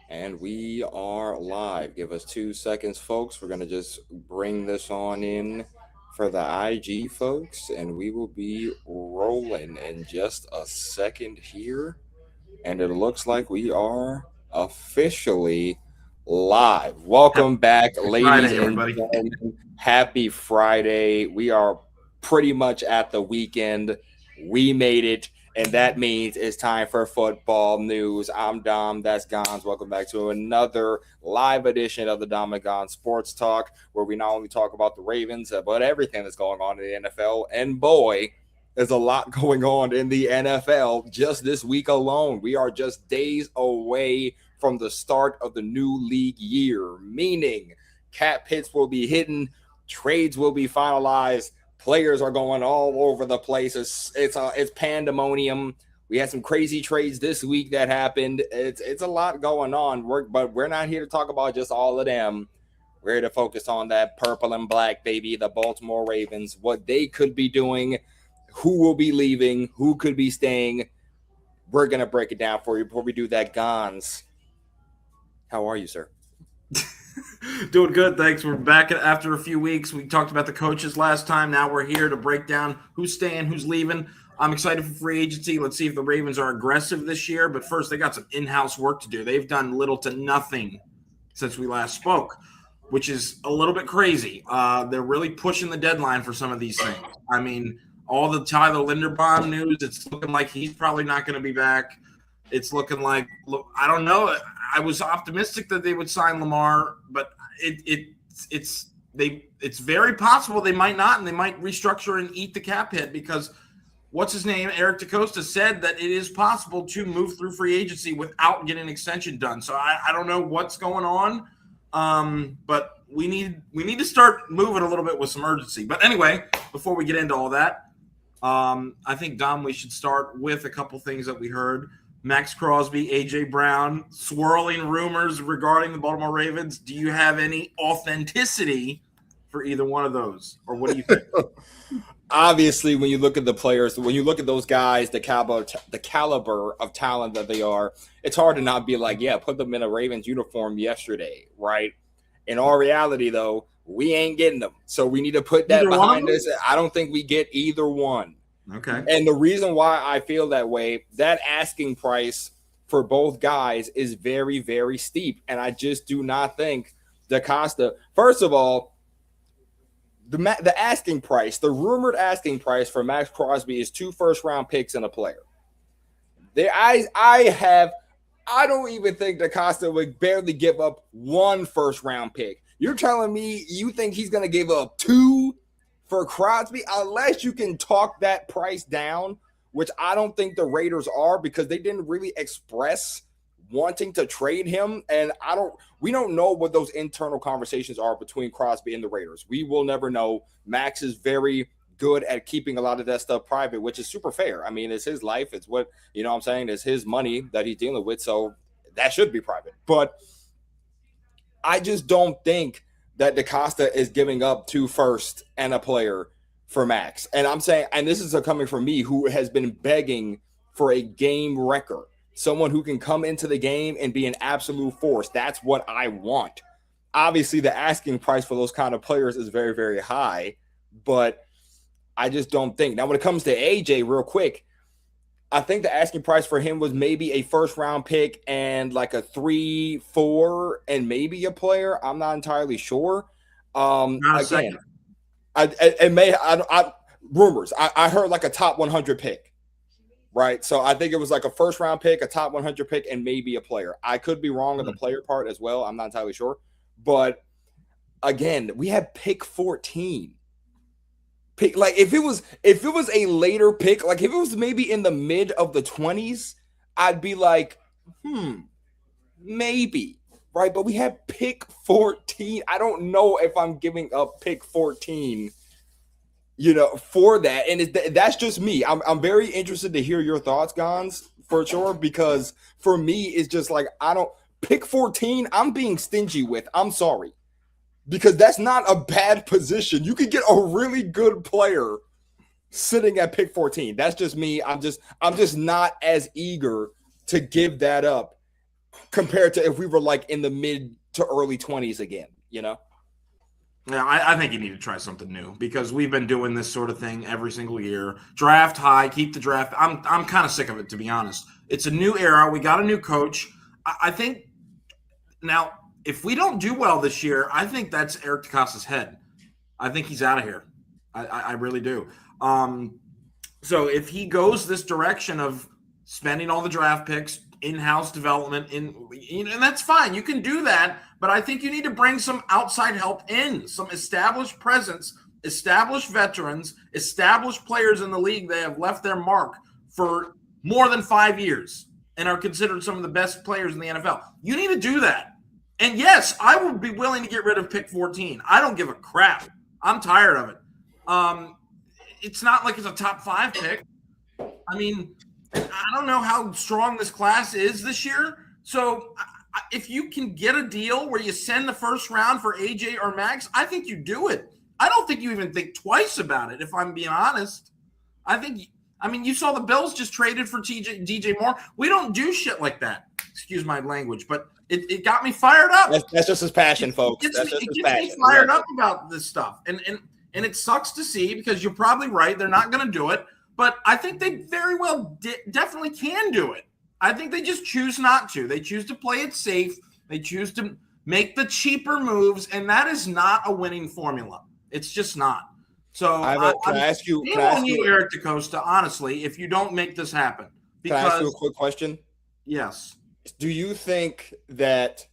And we are live. Give us 2 seconds, folks. We're going to just bring this on in for the IG folks, and we will be rolling in just a second here. And it looks like we are officially live. Welcome back, Happy ladies Friday, and everybody. gentlemen. Happy Friday. We are pretty much at the weekend. We made it, and that means it's time for football news. I'm Dom. That's Gonz. Welcome back to another live edition of the Dom and Gonz Sports Talk, where we not only talk about the Ravens, but everything that's going on in the NFL. And boy, there's a lot going on in the NFL just this week alone. We are just days away from the start of the new league year, meaning cap hits will be hidden, trades will be finalized, players are going all over the place. It's pandemonium. We had some crazy trades this week that happened. It's a lot going on. But we're not here to talk about just all of them. We're here to focus on that purple and black, baby, the Baltimore Ravens, what they could be doing, who will be leaving, who could be staying. We're going to break it down for you. Before we do that, Gonz, how are you, sir? Doing good, thanks. We're back after a few weeks. We talked about the coaches last time. Now we're here to break down who's staying, who's leaving. I'm excited for free agency. Let's see if the Ravens are aggressive this year. But first, they got some in-house work to do. They've done little to nothing since we last spoke, which is a little bit crazy. They're really pushing the deadline for some of these things. I mean, all the Tyler Linderbaum news, it's looking like he's probably not going to be back. It's looking like, I don't know. I was optimistic that they would sign Lamar, but it's very possible they might not, and they might restructure and eat the cap hit because what's his name, Eric DeCosta, said that it is possible to move through free agency without getting an extension done. So I don't know what's going on, but we need to start moving a little bit with some urgency. But anyway, before we get into all that, I think, Dom, we should start with a couple things that we heard. Max Crosby, A.J. Brown, swirling rumors regarding the Baltimore Ravens. Do you have any authenticity for either one of those? Or what do you think? Obviously, when you look at the players, when you look at those guys, the caliber of talent that they are, it's hard to not be like, yeah, put them in a Ravens uniform yesterday, right? In all reality, though, we ain't getting them. So we need to put that Either one of behind them? us. I don't think we get either one. Okay. And the reason why I feel that way, that asking price for both guys is very, very steep. And I just do not think DaCosta, first of all, the asking price, the rumored asking price for Max Crosby is 2 first-round picks and a player. I don't even think DaCosta would barely give up 1 first-round pick. You're telling me you think he's going to give up 2 for Crosby, unless you can talk that price down, which I don't think the Raiders are because they didn't really express wanting to trade him. And we don't know what those internal conversations are between Crosby and the Raiders. We will never know. Max is very good at keeping a lot of that stuff private, which is super fair. I mean, it's his life. It's what, you know what I'm saying? It's his money that he's dealing with. So that should be private. But I just don't think that DaCosta is giving up 2 first and a player for Max. And I'm saying, and this is coming from me who has been begging for a game wrecker, someone who can come into the game and be an absolute force. That's what I want. Obviously, the asking price for those kind of players is very, very high, but I just don't think. Now, when it comes to AJ, real quick, I think the asking price for him was maybe a first-round pick and like a 3-4 and maybe a player. I'm not entirely sure. Not a Again, second. Rumors. I heard like a top 100 pick, right? So I think it was like a first-round pick, a top 100 pick, and maybe a player. I could be wrong on the player part as well. I'm not entirely sure. But again, we have pick 14. Pick, like if it was a later pick, like if it was maybe in the mid of the 20s, I'd be like, maybe, right? But we have pick 14. I don't know if I'm giving up pick 14, for that. And that's just me. I'm very interested to hear your thoughts, Gonz, for sure, because for me, it's just like, I don't pick 14. I'm being stingy with. I'm sorry. Because that's not a bad position. You could get a really good player sitting at pick 14. That's just me. I'm just not as eager to give that up compared to if we were like in the mid to early 20s again, Yeah, I think you need to try something new because we've been doing this sort of thing every single year. Draft high, keep the draft. I'm kind of sick of it, to be honest. It's a new era. We got a new coach. I think now, if we don't do well this year, I think that's Eric DeCosta's head. I think he's out of here. I really do. So if he goes this direction of spending all the draft picks, in-house development, and that's fine. You can do that, but I think you need to bring some outside help in, some established presence, established veterans, established players in the league that have left their mark for more than 5 years and are considered some of the best players in the NFL. You need to do that. And yes, I would be willing to get rid of pick 14. I don't give a crap. I'm tired of it. It's not like it's a top 5 pick. I mean, I don't know how strong this class is this year. So if you can get a deal where you send the first round for AJ or Max, I think you do it. I don't think you even think twice about it, if I'm being honest. You saw the Bills just traded for DJ Moore. We don't do shit like that. Excuse my language, but it got me fired up. That's just his passion, folks. It gets me fired up about this stuff. And it sucks to see because you're probably right. They're not going to do it. But I think they very well definitely can do it. I think they just choose not to. They choose to play it safe. They choose to make the cheaper moves, and that is not a winning formula. It's just not. So can I ask you, Eric DeCosta, honestly, if you don't make this happen. Can I ask you a quick question? Yes. Do you think that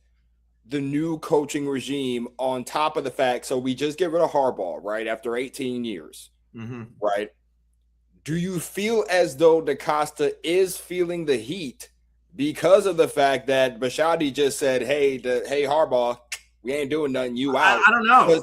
the new coaching regime, on top of the fact, so we just get rid of Harbaugh, right, after 18 years, right? Do you feel as though DeCosta is feeling the heat because of the fact that Bisciotti just said, hey, Harbaugh, we ain't doing nothing, you out? I don't know.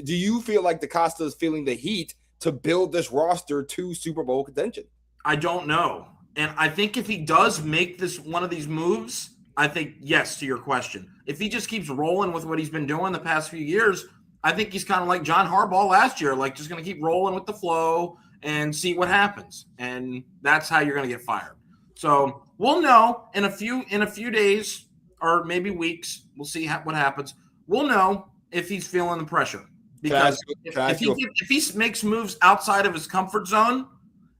Do you feel like DeCosta is feeling the heat to build this roster to Super Bowl contention? I don't know. And I think if he does make one of these moves, I think yes to your question. If he just keeps rolling with what he's been doing the past few years, I think he's kind of like John Harbaugh last year, like just going to keep rolling with the flow and see what happens. And that's how you're going to get fired. So we'll know in a few days or maybe weeks. We'll see what happens. We'll know if he's feeling the pressure. Because if he makes moves outside of his comfort zone,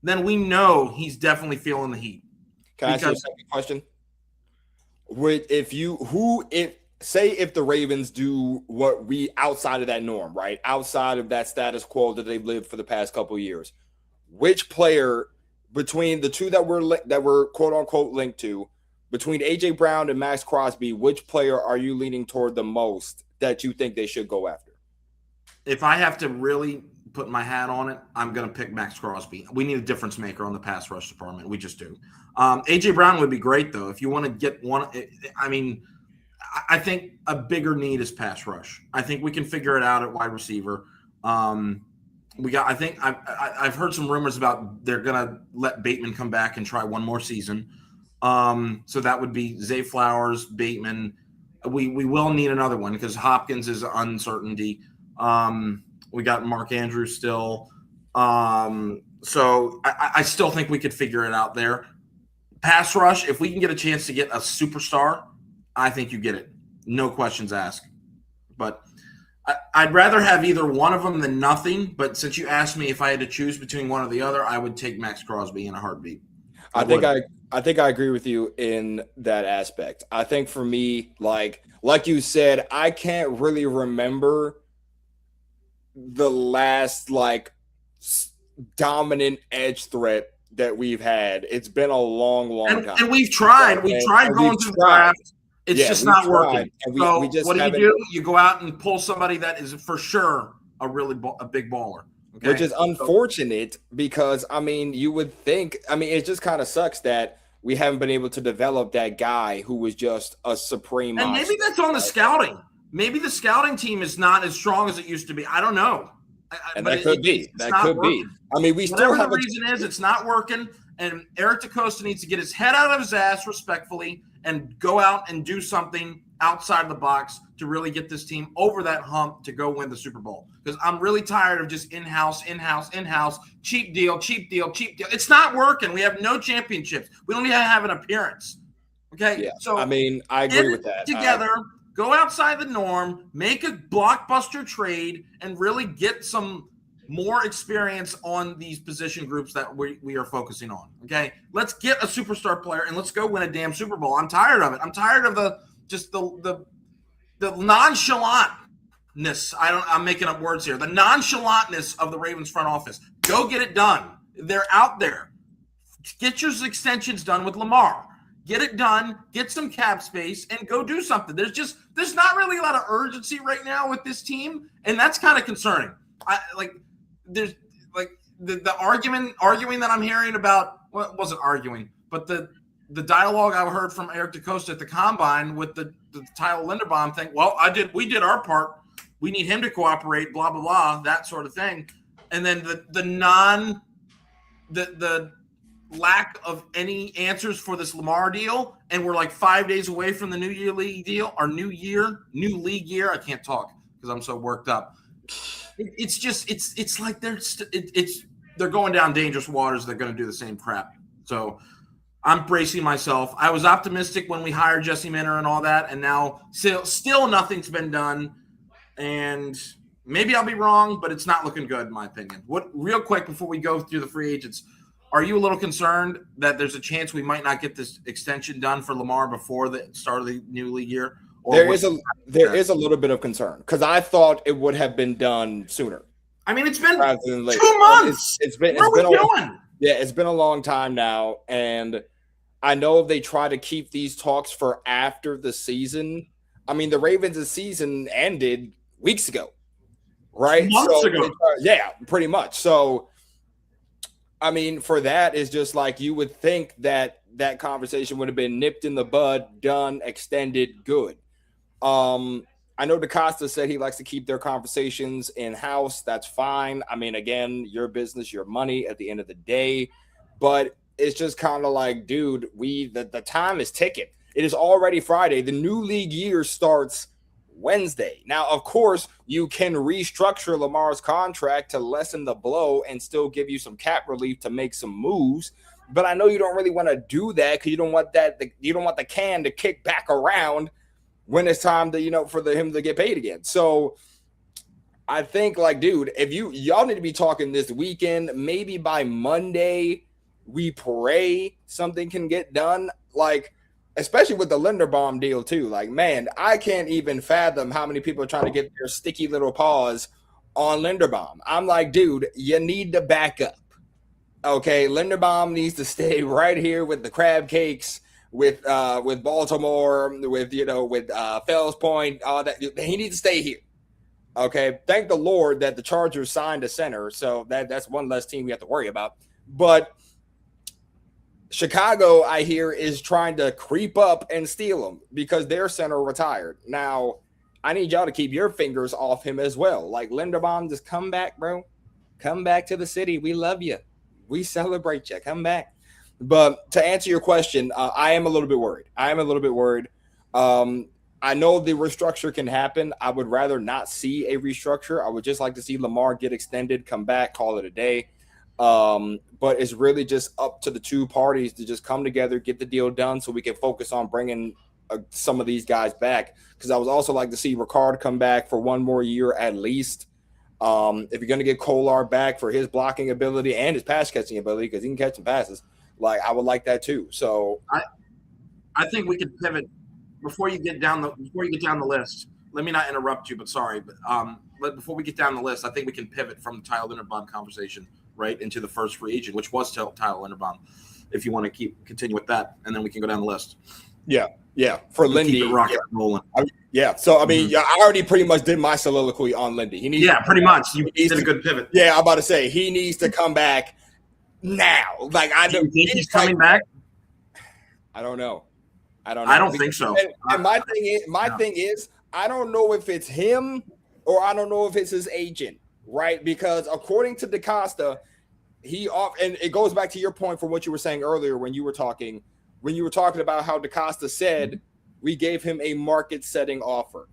then we know he's definitely feeling the heat. Can I ask you a second question? If the Ravens do what we outside of that norm, right? Outside of that status quo that they've lived for the past couple of years, which player between the two that we're quote unquote linked to, between AJ Brown and Max Crosby, which player are you leaning toward the most that you think they should go after? If I have to really put my hat on it, I'm going to pick Max Crosby. We need a difference maker on the pass rush department. We just do. AJ Brown would be great though. If you want to get one, I think a bigger need is pass rush. I think we can figure it out at wide receiver. I've heard some rumors about they're going to let Bateman come back and try one more season. So that would be Zay Flowers, Bateman. We will need another one because Hopkins is an uncertainty. We got Mark Andrews still. So I still think we could figure it out there. Pass rush, if we can get a chance to get a superstar, I think you get it. No questions asked. But I'd rather have either one of them than nothing. But since you asked me if I had to choose between one or the other, I would take Max Crosby in a heartbeat. I think I agree with you in that aspect. I think for me, like you said, I can't really remember the last dominant edge threat that we've had. It's been a long time. And we've tried. We've tried going to the draft. It's just not working. And what do? You go out and pull somebody that is for sure a big baller. Okay? Which is unfortunate because, you would think – it just kind of sucks that we haven't been able to develop that guy who was just a supreme monster. And maybe that's on the scouting. Maybe the scouting team is not as strong as it used to be. I don't know. That could be. We still have the reason is it's not working, and Eric DeCosta needs to get his head out of his ass respectfully and go out and do something outside the box to really get this team over that hump to go win the Super Bowl. Because I'm really tired of just in-house, cheap deal. It's not working. We have no championships. We don't even have an appearance. Okay, Yeah, so I mean, I agree with that. Together, go outside the norm, make a blockbuster trade, and really get some more experience on these position groups that we are focusing on. Okay, let's get a superstar player and let's go win a damn Super Bowl. I'm tired of it. I'm tired of the nonchalantness. I'm making up words here. The nonchalantness of the Ravens front office. Go get it done. They're out there. Get your extensions done with Lamar. Get it done, get some cap space, and go do something. There's not really a lot of urgency right now with this team, and that's kind of concerning. There's the arguing that I'm hearing about, well, it wasn't arguing, but the dialogue I heard from Eric DeCosta at the combine with the Tyler Linderbaum thing. Well, we did our part. We need him to cooperate, blah blah blah, that sort of thing. And then the lack of any answers for this Lamar deal, and we're like 5 days away from the new year league deal, or new league year. I can't talk because I'm so worked up. It's like they're going down dangerous waters. They're going to do the same crap. So I'm bracing myself. I was optimistic when we hired Jesse Minter and all that, and now still nothing's been done. And maybe I'll be wrong, but it's not looking good in my opinion. Real quick before we go through the free agents, are you a little concerned that there's a chance we might not get this extension done for Lamar before the start of the new league year? There is a little bit of concern because I thought it would have been done sooner. I mean, it's been 2 months. It's been a long time now, and I know if they try to keep these talks for after the season. I mean, the Ravens' season ended weeks ago, right? Months ago. Yeah, pretty much. So, I mean, for that, it's just like you would think that conversation would have been nipped in the bud, done, extended, good. I know DeCosta said he likes to keep their conversations in-house. That's fine. I mean, again, your business, your money at the end of the day. But it's just kind of like, dude, the time is ticking. It is already Friday. The new league year starts Wednesday. Now, of course, you can restructure Lamar's contract to lessen the blow and still give you some cap relief to make some moves. But I know you don't really want to do that because you don't want the can to kick back around when it's time to, for him to get paid again. So I think, like, dude, if y'all need to be talking this weekend, maybe by Monday, we pray something can get done. Like, especially with the Linderbaum deal too. Like, man, I can't even fathom how many people are trying to get their sticky little paws on Linderbaum. I'm like, dude, you need to back up. Okay, Linderbaum needs to stay right here with the crab cakes, with Baltimore, with Fells Point, all that. He needs to stay here. Okay, thank the Lord that the Chargers signed a center, so that's one less team we have to worry about. But Chicago, I hear, is trying to creep up and steal him because their center retired. Now, I need y'all to keep your fingers off him as well. Like, Linderbaum, just come back, bro. Come back to the city. We love you. We celebrate you. Come back. But to answer your question, I am a little bit worried. I know the restructure can happen. I would rather not see a restructure. I would just like to see Lamar get extended, come back, call it a day. But it's really just up to the two parties to just come together, get the deal done so we can focus on bringing some of these guys back. Because I would also like to see Ricard come back for one more year at least. If you're going to get Kolar back for his blocking ability and his pass catching ability, because he can catch some passes, like, I would like that too. So I think we could pivot before you get down the list. Let me not interrupt you, but sorry. But before we get down the list, I think we can pivot from the Tyler Linderbaum conversation right into the first free agent, which was Tyler Linderbaum. If you want to continue with that, and then we can go down the list. Yeah. For Lindy, keep it rocking and rolling. So I mean, I already pretty much did my soliloquy on Lindy. Pretty much. You did a good pivot. Yeah, I'm about to say he needs to come back now. Like, I don't think he's coming back. I don't know. I don't think so. And my thing is, I don't know if it's him or I don't know if it's his agent, right? Because according to DeCosta, and it goes back to your point from what you were saying earlier when you were talking about how DeCosta said we gave him a market-setting offer,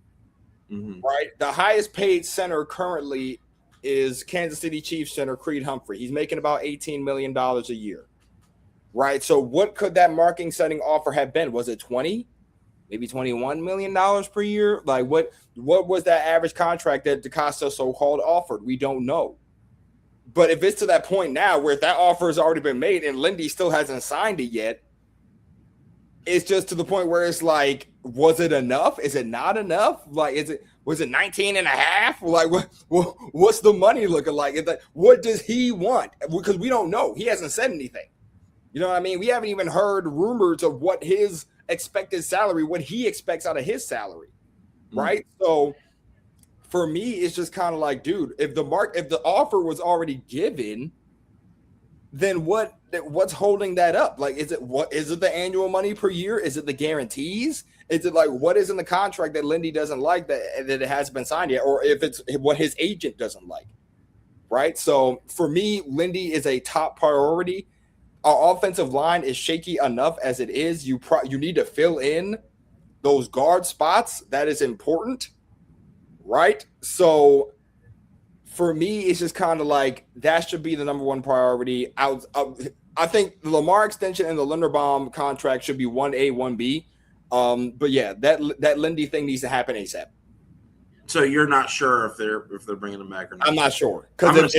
right? The highest paid center currently is Kansas City Chiefs center Creed Humphrey. He's making about $18 million a year. right? So what could that marking setting offer have been? Was it 20, maybe $21 million per year? Like what was that average contract that DaCosta so-called offered? We don't know. But if it's to that point now where that offer has already been made and Lindy still hasn't signed it yet, it's just to the point where it's like, was it enough? Is it not enough? Like, was it 19 and a half? Like, what's the money looking like? What does he want? Because we don't know. He hasn't said anything. You know what I mean? We haven't even heard rumors of what his expected salary, what he expects out of his salary, right? So for me, it's just kind of like, dude, if the offer was already given, then what's holding that up? Like, is it the annual money per year? Is it the guarantees? Is it like what is in the contract that Lindy doesn't like that it hasn't been signed yet, or if it's what his agent doesn't like, right? So for me, Lindy is a top priority. Our offensive line is shaky enough as it is. You need to fill in those guard spots. That is important, right? So for me, it's just kind of like that should be the number one priority. I think the Lamar extension and the Linderbaum contract should be 1A, 1B. But yeah, that Lindy thing needs to happen ASAP. So you're not sure if they're bringing him back or not? I'm not sure because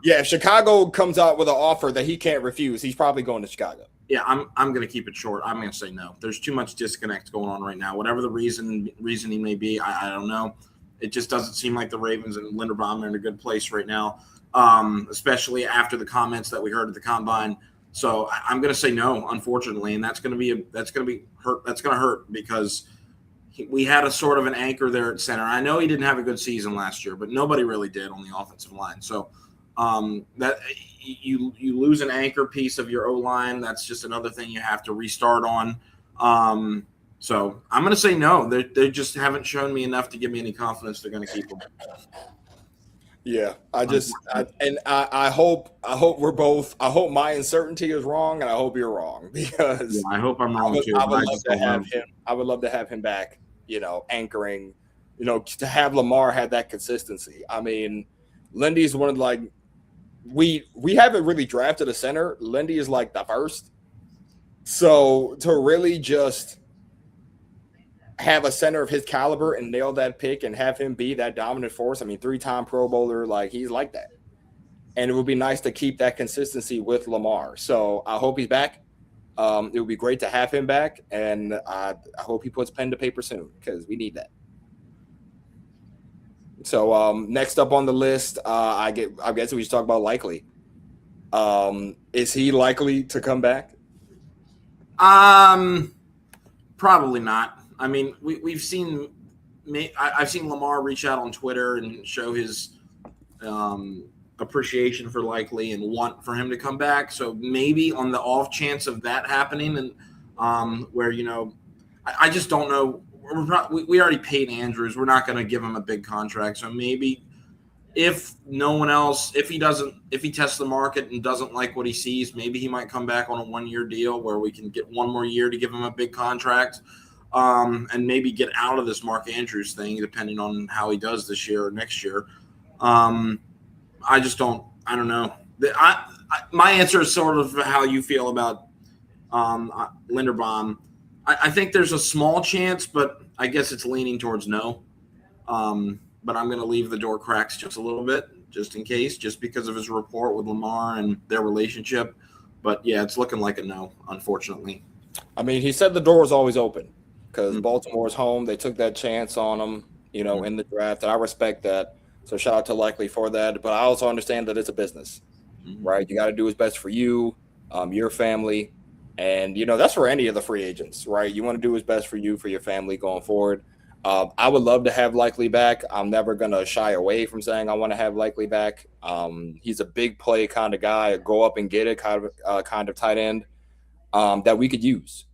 if Chicago comes out with an offer that he can't refuse, he's probably going to Chicago. Yeah, I'm going to keep it short. I'm going to say no. There's too much disconnect going on right now. Whatever the reasoning may be, I don't know. It just doesn't seem like the Ravens and Linderbaum are in a good place right now, especially after the comments that we heard at the combine. So I'm going to say no, unfortunately, and that's going to hurt because we had a sort of an anchor there at center. I know he didn't have a good season last year, but nobody really did on the offensive line. So that you lose an anchor piece of your O-line, that's just another thing you have to restart on. So I'm going to say no. They just haven't shown me enough to give me any confidence they're going to keep him. Yeah, I hope we're both. I hope my uncertainty is wrong, and I hope you're wrong because I hope I'm wrong too. I would love to have him back. You know, anchoring. You know, to have Lamar have that consistency. I mean, Lindy's one of we haven't really drafted a center. Lindy is like the first. So to really just have a center of his caliber and nail that pick and have him be that dominant force. I mean, 3-time Pro Bowler, like he's like that. And it would be nice to keep that consistency with Lamar. So I hope he's back. It would be great to have him back. And I hope he puts pen to paper soon because we need that. So next up on the list, I guess we should talk about Likely. Is he likely to come back? Probably not. I mean, I've seen Lamar reach out on Twitter and show his appreciation for Likely and want for him to come back. So maybe on the off chance of that happening, and where I just don't know. We already paid Andrews. We're not going to give him a big contract. So maybe if no one else, if he tests the market and doesn't like what he sees, maybe he might come back on a 1-year deal where we can get one more year to give him a big contract. And maybe get out of this Mark Andrews thing, depending on how he does this year or next year. I don't know. My answer is sort of how you feel about Linderbaum. I think there's a small chance, but I guess it's leaning towards no. But I'm going to leave the door cracks just a little bit, just in case, just because of his rapport with Lamar and their relationship. But, yeah, it's looking like a no, unfortunately. I mean, he said the door was always open. Because Baltimore's home, they took that chance on him, in the draft, and I respect that. So shout out to Likely for that. But I also understand that it's a business, right? You got to do what's best for you, your family, and that's for any of the free agents, right? You want to do what's best for you, for your family going forward. I would love to have Likely back. I'm never gonna shy away from saying I want to have Likely back. He's a big play kind of guy, a go up and get it kind of tight end that we could use.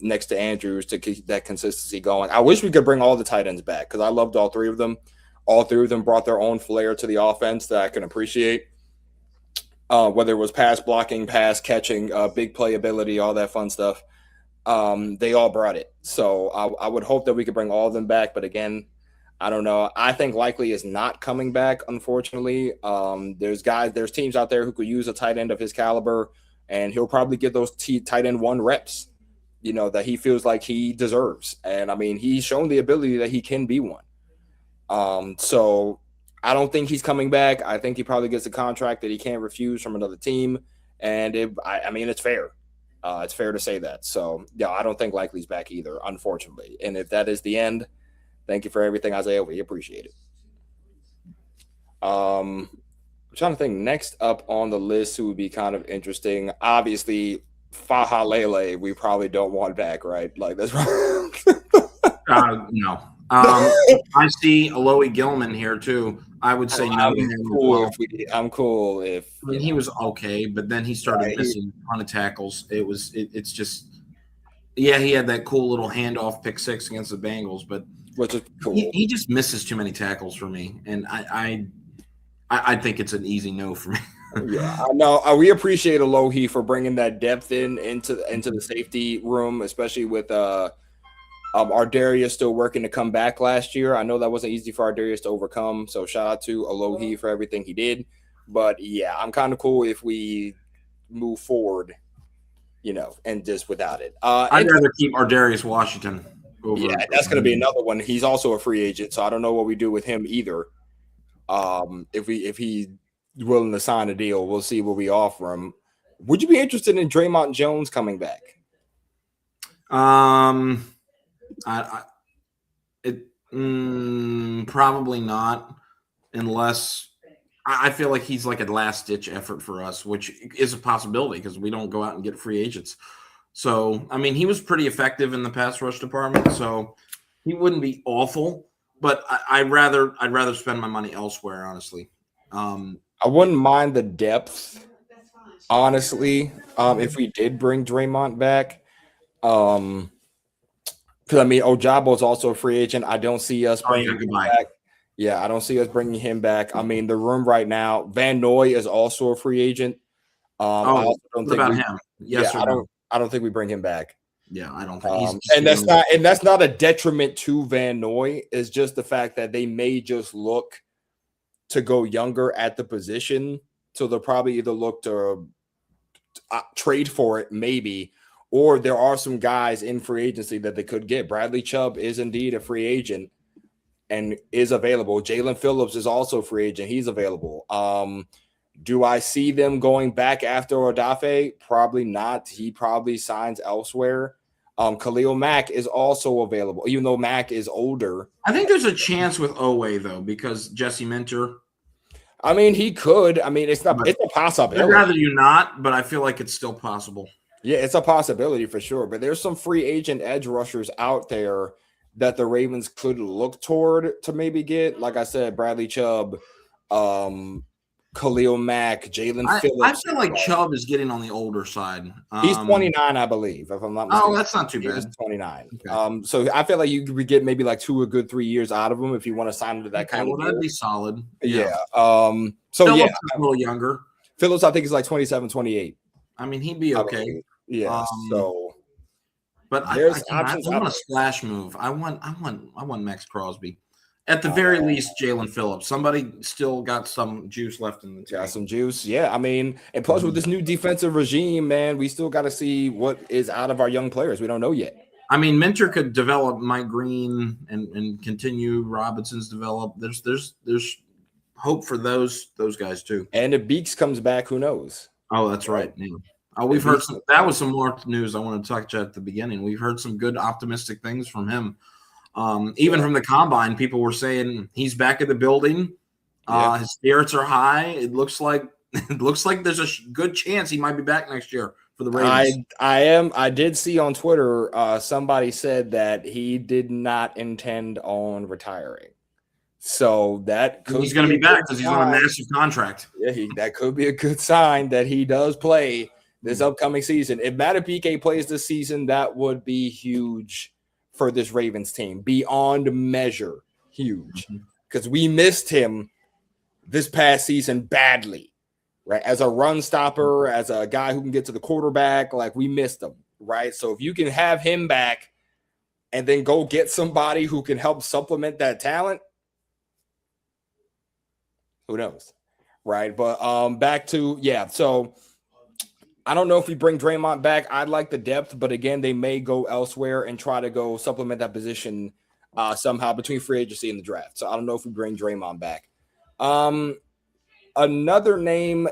Next to Andrews to keep that consistency going. I wish we could bring all the tight ends back because I loved all three of them. All three of them brought their own flair to the offense that I can appreciate. Whether it was pass blocking, pass catching, big playability, all that fun stuff. They all brought it. So I would hope that we could bring all of them back. But again, I don't know. I think Likely is not coming back, unfortunately. There's teams out there who could use a tight end of his caliber. and he'll probably get those tight end 1 reps, that he feels like he deserves. And I mean, he's shown the ability that he can be one. So I don't think he's coming back. I think he probably gets a contract that he can't refuse from another team. And I mean, it's fair. It's fair to say that. So yeah, I don't think Likely's back either, unfortunately. And if that is the end, thank you for everything, Isaiah. We appreciate it. I'm trying to think next up on the list who would be kind of interesting. Obviously, Faha Lele, we probably don't want back, right? Like that's no. I see Alohi Gilman here too. I would say no. I'm cool if I mean, he was okay, but then he started missing a ton of tackles. It's just he had that cool little handoff pick 6 against the Bengals, but which is cool. He just misses too many tackles for me, and I think it's an easy no for me. Yeah, I know. We appreciate Alohi for bringing that depth into the safety room, especially with Ardarius still working to come back last year. I know that wasn't easy for Ardarius to overcome, so shout out to Alohi for everything he did. But yeah, I'm kind of cool if we move forward, and just without it. I'd rather keep Ardarius Washington. That's going to be another one. He's also a free agent, so I don't know what we do with him either. If he's willing to sign a deal, we'll see what we offer him. Would you be interested in Draymond Jones coming back? Probably not, unless I feel like he's like a last-ditch effort for us, which is a possibility because we don't go out and get free agents. So, I mean, he was pretty effective in the pass rush department, so he wouldn't be awful. But I'd rather spend my money elsewhere, honestly. I wouldn't mind the depth, honestly, if we did bring Draymond back. Because I mean, Ojabo's also a free agent. I don't see us bringing him back. Yeah, I don't see us bringing him back. I mean, the room right now, Van Noy is also a free agent. I also don't think him? Yes, I don't think we bring him back. Yeah, I don't think that's not a detriment to Van Noy. It's just the fact that they may just look to go younger at the position. So they'll probably either look to trade for it, maybe, or there are some guys in free agency that they could get. Bradley Chubb is indeed a free agent and is available. Jalen Phillips is also a free agent. He's available. Do I see them going back after Odafe? Probably not. He probably signs elsewhere. Khalil Mack is also available, even though Mack is older. I think there's a chance with Owe, though, because Jesse Minter. I mean, he could. I mean, it's a possibility. I'd rather you not, but I feel like it's still possible. Yeah, it's a possibility for sure. But there's some free agent edge rushers out there that the Ravens could look toward to maybe get. Like I said, Bradley Chubb, Khalil Mack, Jalen Phillips. I feel like Chubb is getting on the older side. He's 29, I believe, if I'm not mistaken. Oh, that's not too bad. He's 29. Okay. So I feel like you could get maybe like 2 or good 3 years out of him if you want to sign him to that kind of deal. That'd be solid. Yeah. So Phillips is a little younger. Phillips, I think, is like 27, 28. I mean, he'd be okay. Yeah. But I want a splash move. I want Max Crosby. At the very least, Jalen Phillips. Somebody still got some juice left in the tank. Got some juice. Yeah, I mean, and plus with this new defensive regime, man, we still got to see what is out of our young players. We don't know yet. I mean, Minter could develop Mike Green and continue Robinson's develop. There's hope for those guys too. And if Beeks comes back, who knows? Oh, that's right. Yeah. We've heard some. That was some more news I want to talk to at the beginning. We've heard some good, optimistic things from him. Even from the combine, people were saying he's back in the building. His spirits are high. It looks like there's a good chance he might be back next year for the Ravens. I did see on Twitter somebody said that he did not intend on retiring. So that could he's going to be back because he's on a massive contract. Yeah, that could be a good sign that he does play this upcoming season. If Madubuike plays this season, that would be huge for this Ravens team, beyond measure huge, because we missed him this past season badly, right? As a run stopper, as a guy who can get to the quarterback, like we missed him, right? So if you can have him back and then go get somebody who can help supplement that talent, who knows, right? But back to so I don't know if we bring Draymond back. I'd like the depth, but again, they may go elsewhere and try to go supplement that position somehow between free agency and the draft. So I don't know if we bring Draymond back. Another name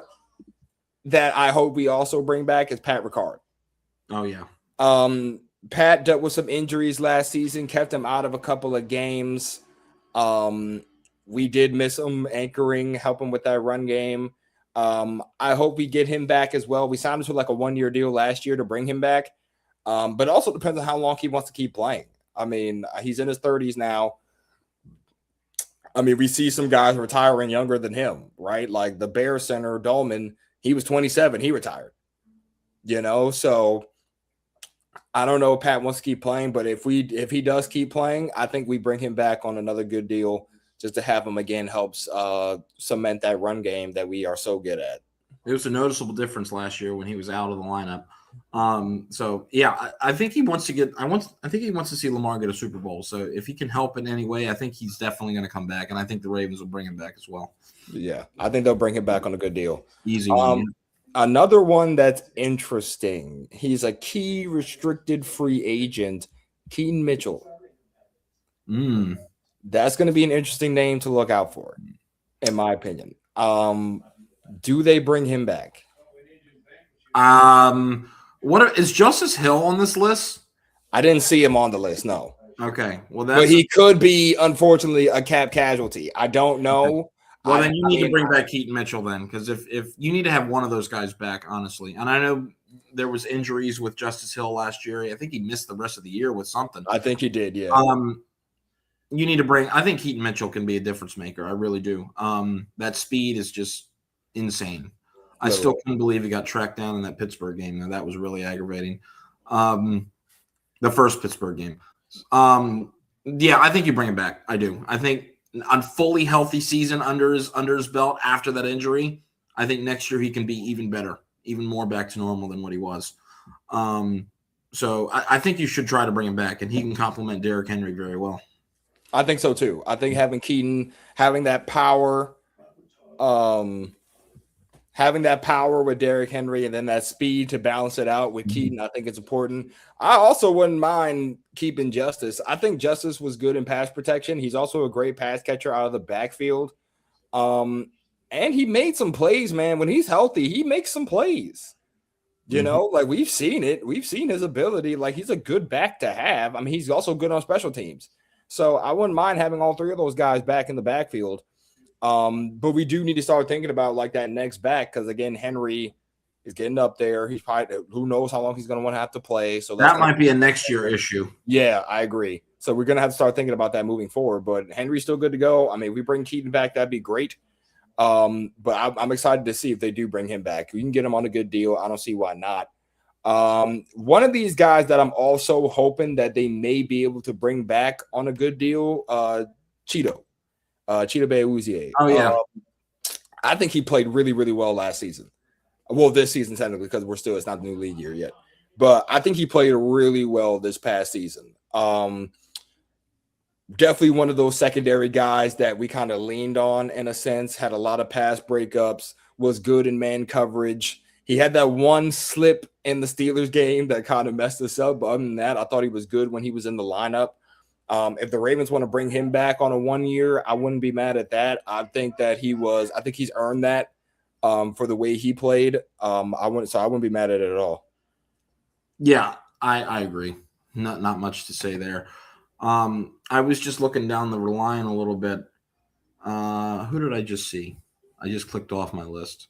that I hope we also bring back is Pat Ricard. Oh, yeah. Pat dealt with some injuries last season, kept him out of a couple of games. We did miss him anchoring, helping with that run game. I hope we get him back as well. We signed him to like a 1-year deal last year to bring him back. But it also depends on how long he wants to keep playing. I mean, he's in his 30s now. I mean, we see some guys retiring younger than him, right? Like the Bears center, Dolman, he was 27. He retired, so I don't know if Pat wants to keep playing, but if he does keep playing, I think we bring him back on another good deal just to have him again helps cement that run game that we are so good at. It was a noticeable difference last year when he was out of the lineup. So yeah, I think he wants to I think he wants to see Lamar get a Super Bowl. So if he can help in any way, I think he's definitely going to come back, and I think the Ravens will bring him back as well. Yeah, I think they'll bring him back on a good deal. Easy. Another one that's interesting. He's a key restricted free agent, Keaton Mitchell. That's going to be an interesting name to look out for, in my opinion. Do they bring him back? What is Justice Hill on this list? I didn't see him on the list. No. Okay. Well, but he could be, unfortunately, a cap casualty. I don't know. Okay. Well, then you need to bring back Keaton Mitchell then, because if you need to have one of those guys back, honestly. And I know there was injuries with Justice Hill last year. I think he missed the rest of the year with something. I think he did, yeah. You need to bring – I think Keaton Mitchell can be a difference maker. I really do. That speed is just insane. I still couldn't believe he got tracked down in that Pittsburgh game. Now, that was really aggravating. The first Pittsburgh game. Yeah, I think you bring him back. I do. I think a fully healthy season under his belt after that injury, I think next year he can be even better, even more back to normal than what he was. So I think you should try to bring him back, and he can complement Derrick Henry very well. I think so too. I think having Keaton, having that power with Derrick Henry and then that speed to balance it out with Keaton, I think it's important. I also wouldn't mind keeping Justice. I think Justice was good in pass protection. He's also a great pass catcher out of the backfield. And he made some plays, man. When he's healthy, he makes some plays. Like we've seen it. We've seen his ability. Like he's a good back to have. I mean, he's also good on special teams. So I wouldn't mind having all three of those guys back in the backfield. But we do need to start thinking about like that next back because again, Henry is getting up there. He's probably who knows how long he's going to want to have to play. So that might be a next year issue. Yeah, I agree. So we're going to have to start thinking about that moving forward. But Henry's still good to go. I mean, if we bring Keaton back, that'd be great. But I'm excited to see if they do bring him back. We can get him on a good deal. I don't see why not. One of these guys that I'm also hoping that they may be able to bring back on a good deal, Cheeto Bay-Uzier. Oh, yeah. I think he played really, really well last season. Well, this season technically because it's not the new league year yet. But I think he played really well this past season. Definitely one of those secondary guys that we kind of leaned on in a sense, had a lot of pass breakups, was good in man coverage. He had that one slip in the Steelers game that kind of messed us up. But other than that, I thought he was good when he was in the lineup. If the Ravens want to bring him back on a 1 year, I wouldn't be mad at that. I think he's earned that for the way he played. I wouldn't be mad at it at all. Yeah, I agree. Not much to say there. I was just looking down the line a little bit. Who did I just see? I just clicked off my list.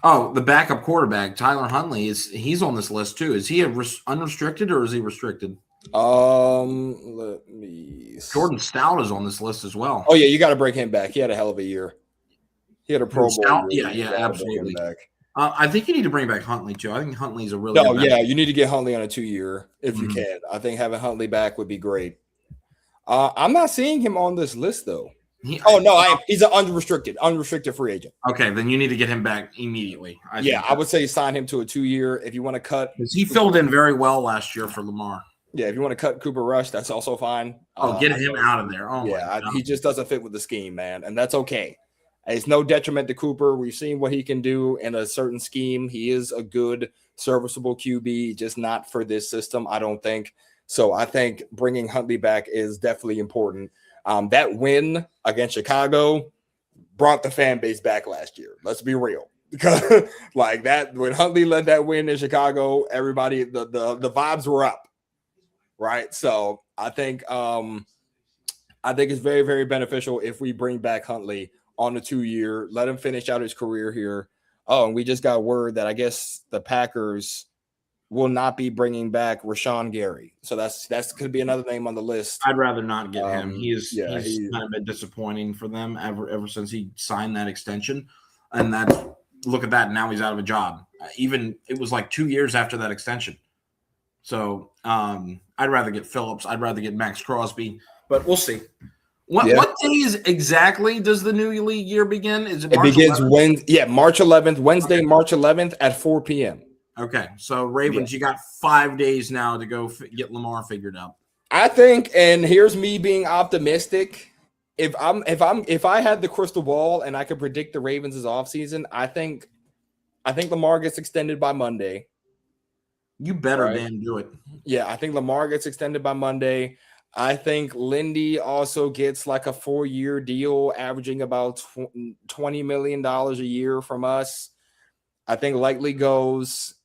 Oh, the backup quarterback, Tyler Huntley, he's on this list too. Is he unrestricted or is he restricted? Let me see. Jordan Stout is on this list as well. Oh yeah, you got to break him back. He had a hell of a year. He had a Pro Bowl. Yeah, absolutely. I think you need to bring back Huntley too. I think Huntley's a really you need to get Huntley on a 2 year if you can. I think having Huntley back would be great. I'm not seeing him on this list though. He's an unrestricted free agent. Okay, then you need to get him back immediately. I would say sign him to a 2 year. If you want to cut, he filled in very well last year for Lamar. Yeah, if you want to cut Cooper Rush, that's also fine. Get him out of there. Oh, yeah, he just doesn't fit with the scheme, man, and that's okay. It's no detriment to Cooper. We've seen what he can do in a certain scheme. He is a good, serviceable QB, just not for this system, I don't think. So I think bringing Huntley back is definitely important. That win against Chicago brought the fan base back last year. Let's be real. Because like that, when Huntley led that win in Chicago, everybody, the vibes were up. Right. So I think it's very, very beneficial if we bring back Huntley on the 2-year, let him finish out his career here. Oh, and we just got word that I guess the Packers will not be bringing back Rashawn Gary. So that's could be another name on the list. I'd rather not get him. He's he kind of been disappointing for them ever since he signed that extension. And that's look at that. Now he's out of a job. Even it was like 2 years after that extension. So I'd rather get Phillips. I'd rather get Max Crosby, but we'll see. What days exactly does the new year begin? Is it March begins 11th? March 11th, Wednesday, March 11th at 4 p.m. Okay, so Ravens, you got 5 days now to go get Lamar figured out. I think, and here's me being optimistic. If I had the crystal ball and I could predict the Ravens' offseason, I think Lamar gets extended by Monday. You better damn do it. Yeah, I think Lamar gets extended by Monday. I think Lindy also gets like a 4-year deal, averaging about $20 million a year from us. I think Likely goes,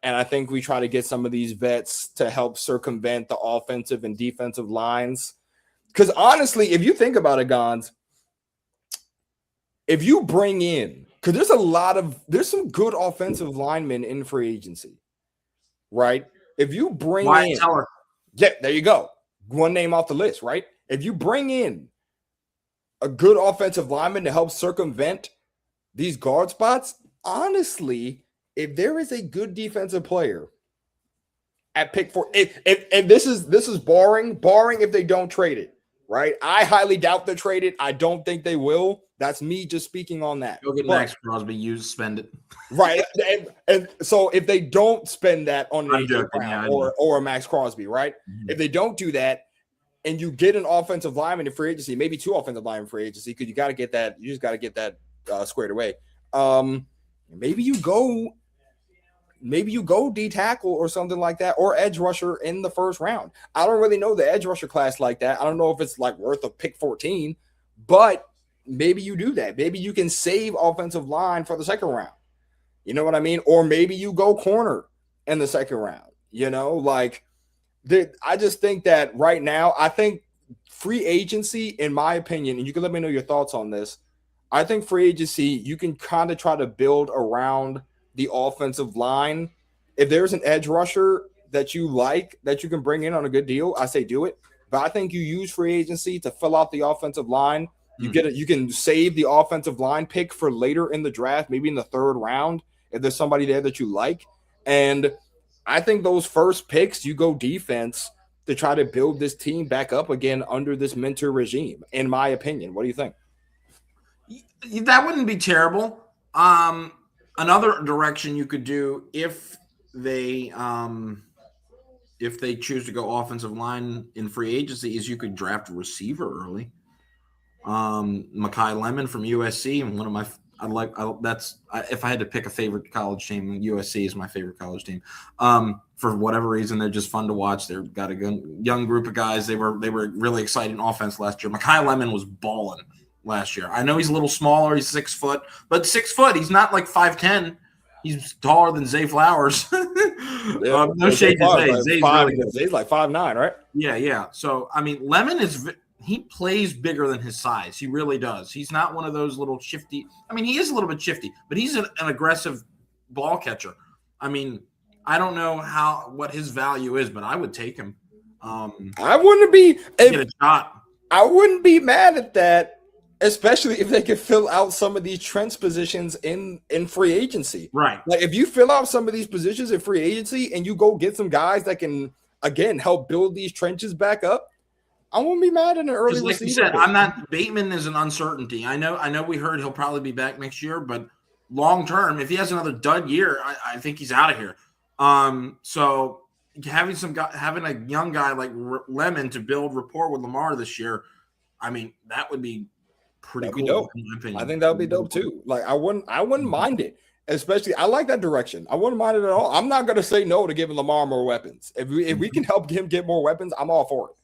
and I think we try to get some of these vets to help circumvent the offensive and defensive lines. Because honestly, if you think about it, Gonz, if you bring in, because there's some good offensive linemen in free agency, right? If you bring in, yeah, there you go. One name off the list, right? If you bring in a good offensive lineman to help circumvent these guard spots, honestly, if there is a good defensive player at pick 4, if this is barring if they don't trade it, right? I highly doubt they trade it. I don't think they will. That's me just speaking on that. Go get Max Crosby, spend it. Right. And so if they don't spend that on an AJ Brown or a Max Crosby, right? Mm-hmm. If they don't do that and you get an offensive lineman in free agency, maybe 2 offensive linemen in free agency, because you just got to get that squared away. Maybe you go D tackle or something like that, or edge rusher in the first round. I don't really know the edge rusher class like that. I don't know if it's like worth a pick 14, but maybe you do that. Maybe you can save offensive line for the second round. You know what I mean? Or maybe you go corner in the second round. You know, like I just think that right now, I think free agency, in my opinion, and you can let me know your thoughts on this, I think free agency, you can kind of try to build around the offensive line. If there's an edge rusher that you like, that you can bring in on a good deal, I say do it. But I think you use free agency to fill out the offensive line. You can save the offensive line pick for later in the draft, maybe in the 3rd round, if there's somebody there that you like. And I think those first picks, you go defense to try to build this team back up again under this mentor regime, in my opinion. What do you think? That wouldn't be terrible. Another direction you could do if they choose to go offensive line in free agency is you could draft a receiver early. Mekhi Lemon from USC, and one of my if I had to pick a favorite college team, USC is my favorite college team. For whatever reason, they're just fun to watch. They've got a young group of guys. They were really exciting offense last year. Mekhi Lemon was balling last year. I know he's a little smaller. He's 6 foot, but 6 foot. He's not like 5'10". He's taller than Zay Flowers. No shade to Zay. Zay's like 5'9", right? Yeah. So, I mean, Lemon he plays bigger than his size. He really does. He's not one of those little shifty. I mean, he is a little bit shifty, but he's an aggressive ball catcher. I mean, I don't know what his value is, but I would take him. I wouldn't be get a shot. I wouldn't be mad at that, especially if they could fill out some of these trench positions in free agency. Right. Like if you fill out some of these positions in free agency and you go get some guys that can, again, help build these trenches back up, I won't be mad in an early like you said, Bateman is an uncertainty. I know we heard he'll probably be back next year, but long term, if he has another dud year, I think he's out of here. So having a young guy like Lemon to build rapport with Lamar this year, I mean, that would be pretty That'd be cool dope. in my opinion. I think that would be dope too. Like I wouldn't mind it. Especially, I like that direction. I wouldn't mind it at all. I'm not going to say no to giving Lamar more weapons. If we can help him get more weapons, I'm all for it.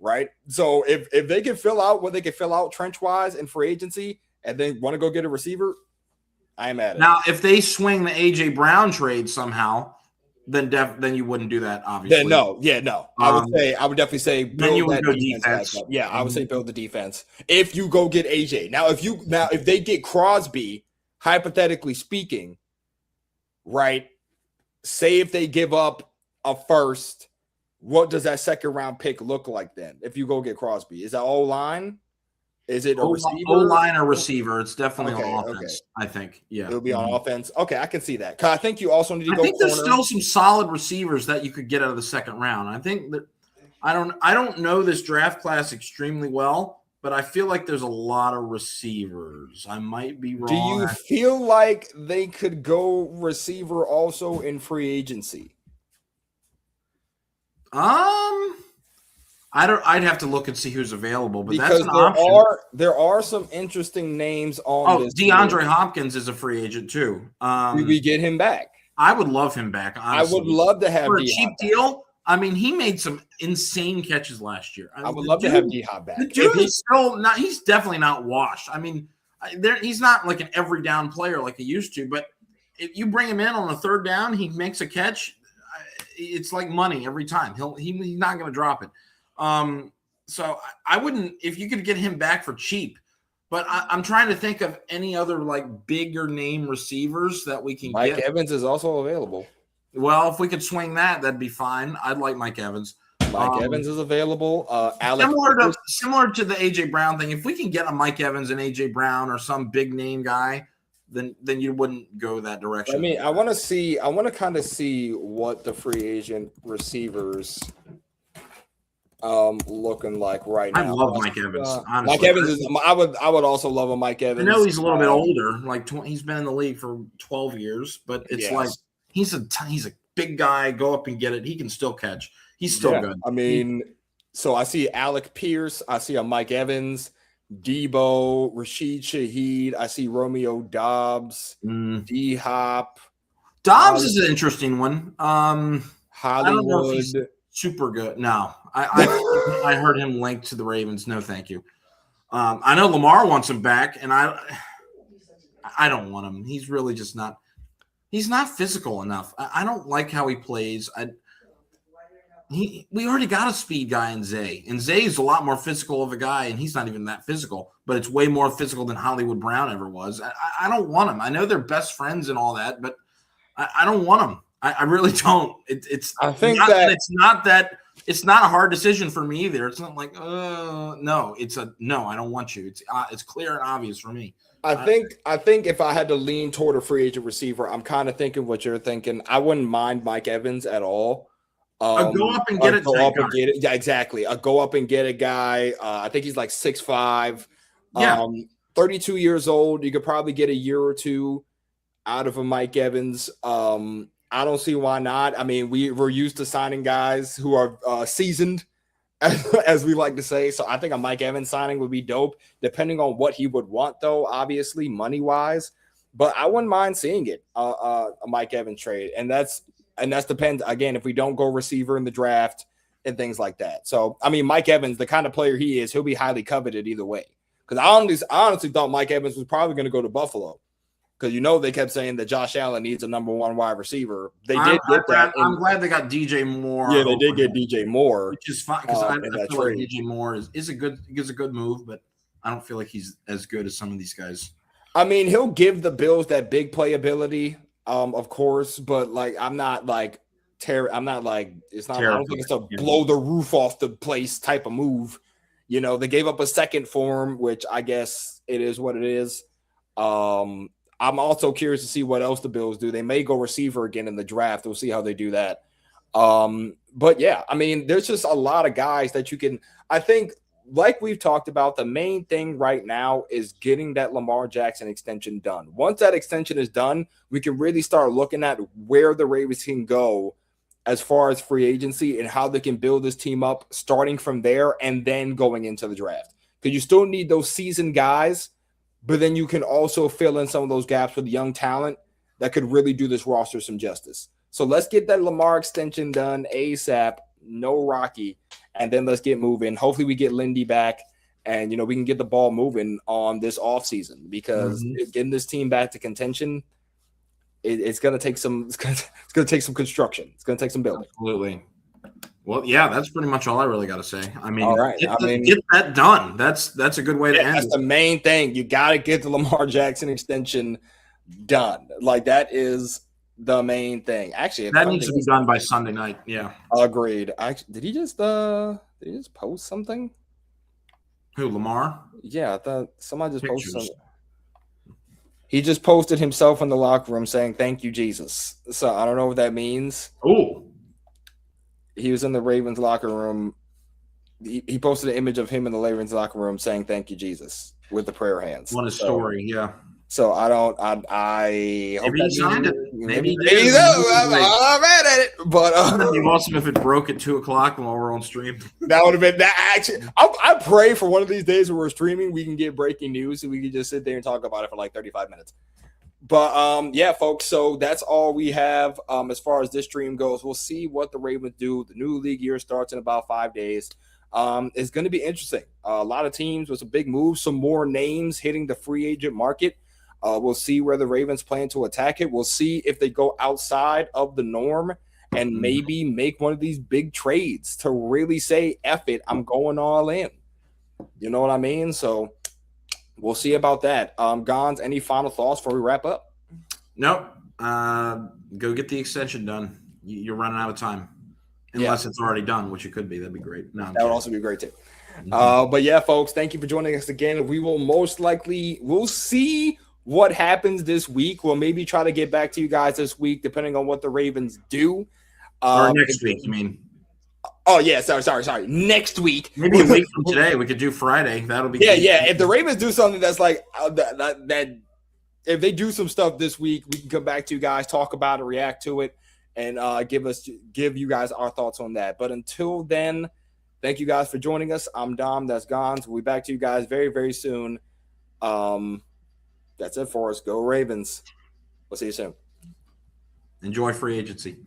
Right. So if they can fill out what they can fill out trench wise in free agency, and they want to go get a receiver, I'm at it. Now, if they swing the AJ Brown trade somehow, then you wouldn't do that. Obviously, then no. I would definitely say then you would build go that defense back up. Yeah, I would say Mm-hmm. build the defense. If you go get AJ now, if they get Crosby, hypothetically speaking, right? Say if they give up a first, what does that second round pick look like then? If you go get Crosby, is that O-line? Is it a receiver? O-line or receiver? It's definitely Okay, on offense. okay. I think. Yeah, It'll be on offense. Okay, I can see that. 'Cause I think you also need to I go think corner. there's still some solid receivers that you could get out of the second round. I think that I don't know this draft class extremely well, but I feel like there's a lot of receivers. I might be wrong. Do you feel like they could go receiver also in free agency? I'd have to look and see who's available, but because that's an option. There are some interesting names on this. DeAndre list. Hopkins is a free agent too. Do we get him back? I would love him back. Honestly. I would love to have for a D-Hop cheap back. deal. I mean, he made some insane catches last year. I would love to have D-Hop back. The dude is still not. He's definitely not washed. I mean, he's not like an every down player like he used to. But if you bring him in on a third down, he makes a catch. It's like money every time. He's not going to drop it. So I wouldn't, if you could get him back for cheap, but I'm trying to think of any other like bigger name receivers that we can Mike get. Evans is also available. Well, if we could swing that'd be fine. I'd like Mike Evans. Mike Evans is available. Similar to the AJ Brown thing. If we can get a Mike Evans and AJ Brown or some big name guy, then you wouldn't go that direction. I mean, I want to kind of see what the free agent receivers looking like right now. I love Mike Evans. Honestly. Mike Evans is. I would also love a Mike Evans. I know he's a little bit older. Like he's been in the league for 12 years, but it's like he's a big guy. Go up and get it. He can still catch. He's still good. I mean, so I see Alec Pierce. I see a Mike Evans, Debo, Rashid Shaheed. I see Romeo Dobbs, D-Hop. Dobbs is an interesting one. Hollywood. I don't know if he's super good. No, I heard him linked to the Ravens. No, thank you. I know Lamar wants him back, and I don't want him. He's really just not. He's not physical enough. I don't like how he plays. We already got a speed guy in Zay, and Zay is a lot more physical of a guy, and he's not even that physical, but it's way more physical than Hollywood Brown ever was. I don't want him. I know they're best friends and all that, but I don't want him. I really don't. It's not a hard decision for me either. It's not like, no, it's a no. I don't want you. It's clear and obvious for me. I think if I had to lean toward a free agent receiver, I'm kind of thinking what you're thinking. I wouldn't mind Mike Evans at all. Go up and get it. Go up and get it. Yeah, exactly. Go up and get a guy. I think he's like 6'5". Yeah. 32 years old. You could probably get a year or two out of a Mike Evans. I don't see why not. I mean, we're used to signing guys who are seasoned, as we like to say. So I think a Mike Evans signing would be dope, depending on what he would want, though, obviously, money-wise. But I wouldn't mind seeing it, a Mike Evans trade. And that's depends, again, if we don't go receiver in the draft and things like that. So, I mean, Mike Evans, the kind of player he is, he'll be highly coveted either way. Because I honestly thought Mike Evans was probably going to go to Buffalo. Because they kept saying that Josh Allen needs a number one wide receiver. They did get that. I'm glad they got DJ Moore. Yeah, they did get DJ Moore, which is fine because I feel like DJ Moore is a good move, but I don't feel like he's as good as some of these guys. I mean, he'll give the Bills that big playability, of course, but like I'm not like I'm not like it's not. I don't think it's a blow the roof off the place type of move. They gave up a second for him, which I guess it is what it is. I'm also curious to see what else the Bills do. They may go receiver again in the draft. We'll see how they do that. But yeah, I mean, there's just a lot of guys that you can, I think, like we've talked about, the main thing right now is getting that Lamar Jackson extension done. Once that extension is done, we can really start looking at where the Ravens can go as far as free agency and how they can build this team up starting from there and then going into the draft. because you still need those seasoned guys, but then you can also fill in some of those gaps with young talent that could really do this roster some justice. So let's get that Lamar extension done ASAP, no Rocky, and then let's get moving. Hopefully we get Lindy back, and we can get the ball moving on this offseason, because getting this team back to contention, it's going to take some. It's going to take some construction. It's going to take some building. Absolutely. Well, yeah, that's pretty much all I really got to say. I mean, all right. Get that done. That's a good way to end. That's the main thing. You got to get the Lamar Jackson extension done. Like, that is the main thing. Actually, that needs to be done by Sunday night. Yeah, agreed. Did he just post something? Who, Lamar? Yeah, I thought somebody just posted something. He just posted himself in the locker room saying, "Thank you, Jesus." So I don't know what that means. Oh. He was in the Ravens locker room. He posted an image of him in the Ravens locker room saying, "Thank you, Jesus," with the prayer hands. On his story, yeah. So I hope maybe he signed it. Maybe I'm mad at it. But it'd be awesome if it broke at 2:00 while we're on stream. That would have been that. Actually, I pray for one of these days where we're streaming, we can get breaking news, and we can just sit there and talk about it for like 35 minutes. But yeah, folks. So that's all we have as far as this stream goes. We'll see what the Ravens do. The new league year starts in about 5 days. It's going to be interesting. A lot of teams with some big moves, some more names hitting the free agent market. We'll see where the Ravens plan to attack it. We'll see if they go outside of the norm and maybe make one of these big trades to really say, F it, I'm going all in. You know what I mean? So we'll see about that. Gonz, any final thoughts before we wrap up? Nope. Go get the extension done. You're running out of time. Unless it's already done, which it could be. That'd be great. No, that would also be great too. But yeah, folks, thank you for joining us again. We will we'll see what happens this week. We'll maybe try to get back to you guys this week, depending on what the Ravens do. Or next week, you mean? Oh, yeah. Sorry. Next week. Maybe a week from today. We could do Friday. That'll be good. Yeah. If the Ravens do something that's like that, if they do some stuff this week, we can come back to you guys, talk about it, react to it, and give you guys our thoughts on that. But until then, thank you guys for joining us. I'm Dom. That's Gonz. We'll be back to you guys very, very soon. That's it for us. Go Ravens. We'll see you soon. Enjoy free agency.